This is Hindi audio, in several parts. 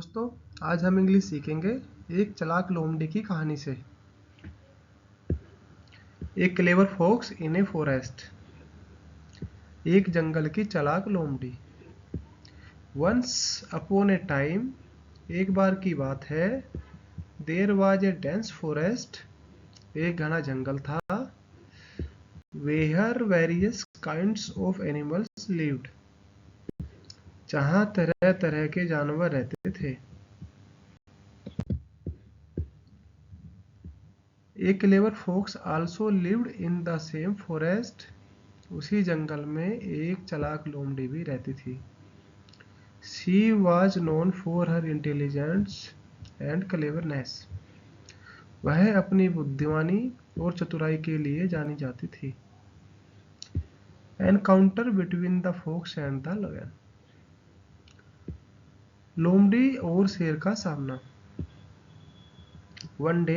दोस्तों, आज हम इंग्लिश सीखेंगे एक चालाक लोमड़ी की कहानी से। एक clever fox in a forest. एक जंगल की चालाक लोमड़ी। वंस अपॉन ए टाइम, एक बार की बात है। There was a dense forest, एक घना जंगल था। Where various kinds of animals lived, जहाँ तरह तरह के जानवर रहते थे। A clever fox also lived in the same forest, उसी जंगल में एक चालाक लोमड़ी भी रहती थी। She was known for her intelligence and cleverness, वह अपनी बुद्धिमानी और चतुराई के लिए जानी जाती थी। Encounter between the fox and the lion, लोमड़ी और शेर का सामना। वन डे,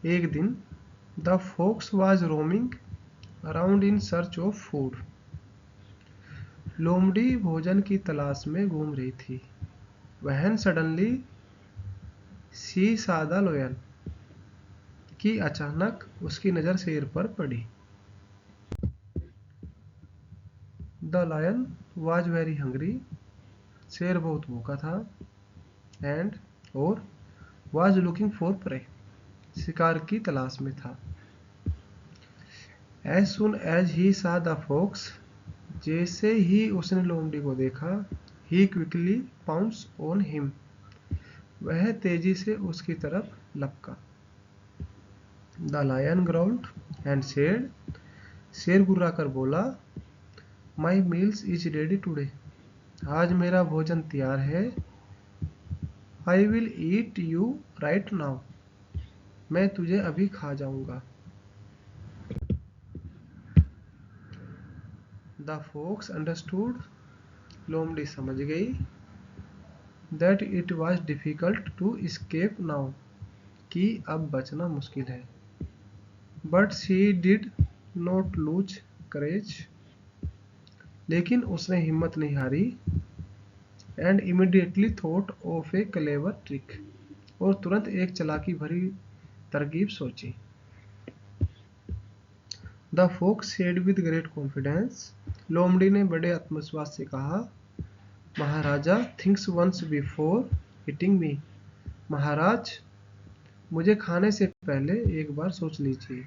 एक दिन, the fox was roaming around in search of food, लोमड़ी भोजन की तलाश में घूम रही थी। When suddenly she saw the lion, कि अचानक उसकी नजर शेर पर पड़ी। The lion was very hungry, शेर बहुत भूखा था। एंड और वॉज लुकिंग फॉर प्रे, शिकार की तलाश में था। As soon as he saw the fox, जैसे ही उसने लोमड़ी को देखा, he quickly pounce on him, वह तेजी से उसकी तरफ लपका। The lion growled and said, शेर गुर्रा कर बोला, my meals is ready today, आज मेरा भोजन तैयार है। I will eat you right now, मैं तुझे अभी खा जाऊंगा। द फॉक्स अंडरस्टूड, लोमड़ी समझ गई, that it was difficult to escape now, कि अब बचना मुश्किल है। But she did not lose courage, लेकिन उसने हिम्मत नहीं हारी। And immediately thought of a clever trick, और तुरंत एक चालाकी भरी तरकीब सोची। The fox said with great confidence, लोमड़ी ने बड़े आत्मविश्वास से कहा, Maharaja thinks once before eating me, महाराज मुझे खाने से पहले एक बार सोच लीजिए।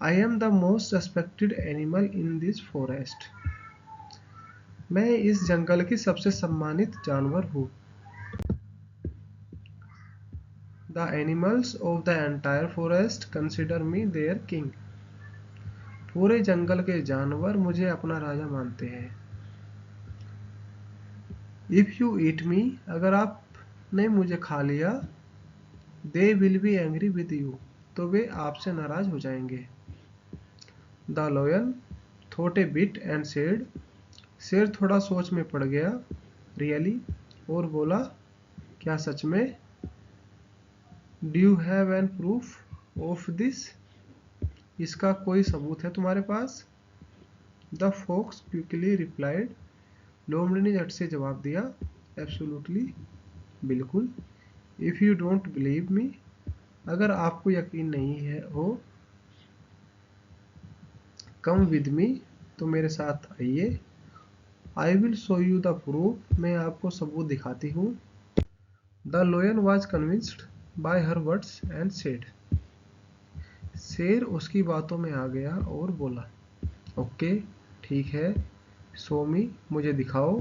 I am the most respected animal in this forest, मैं इस जंगल की सबसे सम्मानित जानवर हूँ। The animals of the entire forest consider me there king, पूरे जंगल के जानवर मुझे अपना राजा मानते हैं। इफ यू ईट मी, अगर आपने मुझे खा लिया, they will be angry with you, तो वे आपसे नाराज हो जाएंगे। The lion thought a bit and said, शेर थोड़ा सोच में पड़ गया, रियली, और बोला, क्या सच में? Do you have an proof of this, इसका कोई सबूत है तुम्हारे पास? द फॉक्स क्विकली रिप्लाइड, लोमड़ी ने झट से जवाब दिया, एब्सोल्युटली, बिल्कुल। If you don't believe me, अगर आपको यकीन नहीं है हो, कम विद मी, तो मेरे साथ आइए। I will show you the proof, मैं आपको सबूत दिखाती हूँ। The lion was convinced by her words and said, शेर उसकी बातों में आ गया और बोला, ओके, ठीक है, शो मी, मुझे दिखाओ।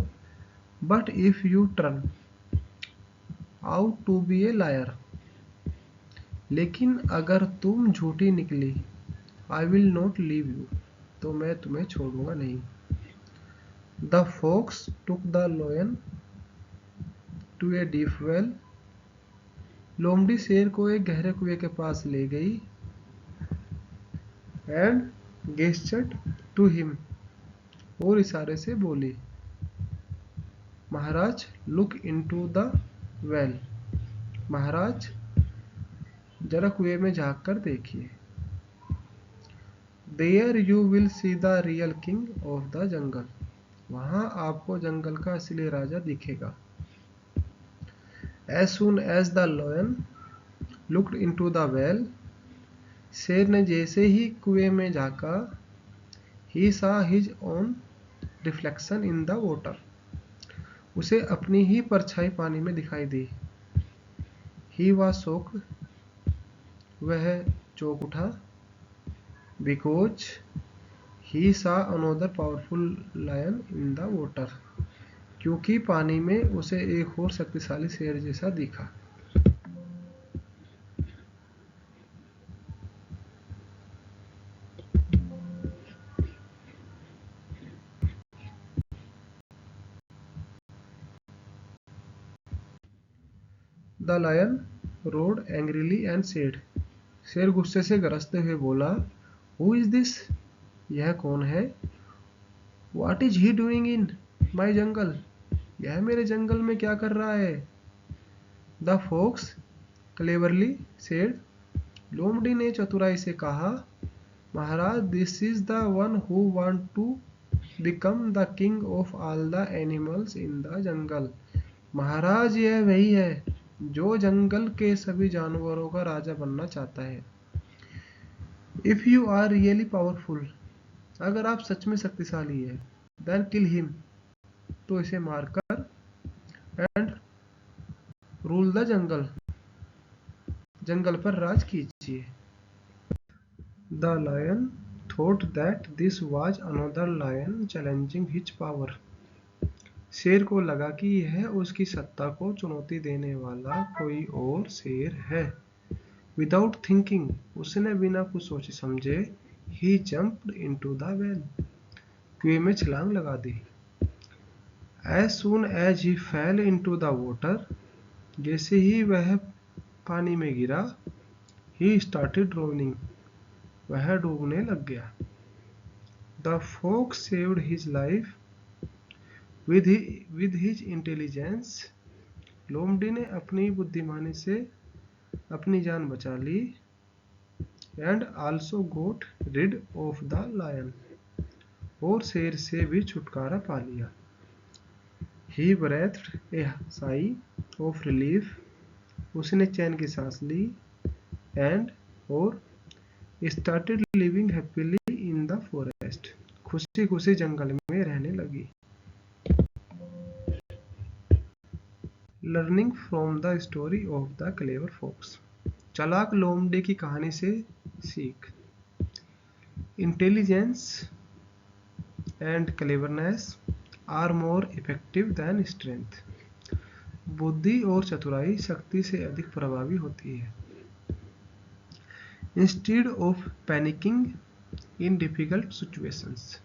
But if you turn out to be a liar, लेकिन अगर तुम झूठी निकली, I will not leave you, तो मैं तुम्हें छोड़ूंगा नहीं। The fox took the lion to a deep well, लोमड़ी शेर को एक गहरे कुएं के पास ले गई। एंड गेस्चर्ड टू हिम, और इशारे से बोली, महाराज लुक इनटू द वेल, महाराज जरा कुएं में झांक कर देखिए। There you will see the real king of the jungle, वहां आपको जंगल का असली राजा दिखेगा। As soon as the lion looked into the well, शेर ने जैसे ही कुएं में झांका, he saw his own reflection in the water, उसे अपनी ही परछाई पानी में दिखाई दी। He was shocked, वह चौंक उठा। Because he saw another powerful lion in the water, क्योंकि पानी में उसे एक और शक्तिशाली शेर जैसा दिखा। The lion roared angrily and said, शेर गुस्से से गरजते हुए बोला, Who is this? यह कौन है? What is he doing in my jungle? यह मेरे जंगल में क्या कर रहा है? The fox cleverly said, लोमड़ी ने चतुराई से कहा, महाराज, this is the one who want to become the king of all the animals in the jungle. महाराज, यह वही है जो जंगल के सभी जानवरों का राजा बनना चाहता है। If you are really powerful, अगर आप सच में शक्तिशाली है, then kill him, तो इसे मारकर, and rule the jungle, जंगल पर राज कीजिए। The lion thought that this was another lion challenging his power. शेर को लगा कि यह उसकी सत्ता को चुनौती देने वाला कोई और शेर है। Without thinking, उसने बिना कुछ सोचे समझे he jumped into the well, कुएं में छलांग लगा दी। As soon as he fell into the water, जैसे ही वह पानी में गिरा, he started drowning, वह डूबने लग गया। The fox saved his life with his intelligence, लोमड़ी ने अपनी बुद्धिमानी से अपनी जान बचा ली। And also got rid of the lion, और शेर से भी छुटकारा पा लिया। He breathed a sigh of relief, उसने चैन की सांस ली। And और started living happily in the forest, खुशी खुशी जंगल में रहने लगी। Learning from the story of the clever fox, चालाक लोमड़ी की कहानी से सीख। Intelligence and cleverness are more effective than strength, बुद्धि और चतुराई शक्ति से अधिक प्रभावी होती है। Instead of panicking in difficult situations,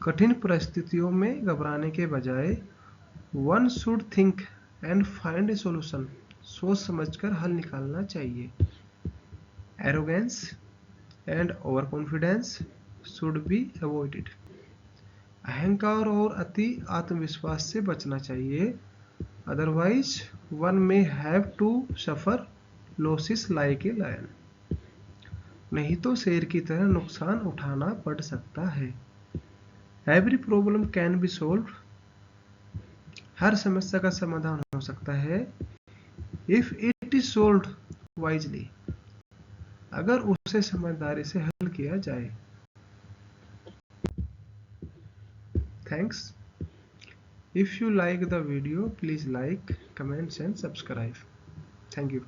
कठिन परिस्थितियों में घबराने के बजाय one should think and find a solution, सोच समझकर हल निकालना चाहिए। Arrogance and overconfidence should be avoided, अहंकार और अति आत्मविश्वास से बचना चाहिए। Otherwise one may have to suffer losses like a lion, नहीं तो शेर की तरह नुकसान उठाना पड़ सकता है। Every problem can be solved, हर समस्या का समाधान हो सकता है। If it is solved wisely, अगर उसे समझदारी से हल किया जाए। Thanks. If you like the video, please like, comment and subscribe. Thank you.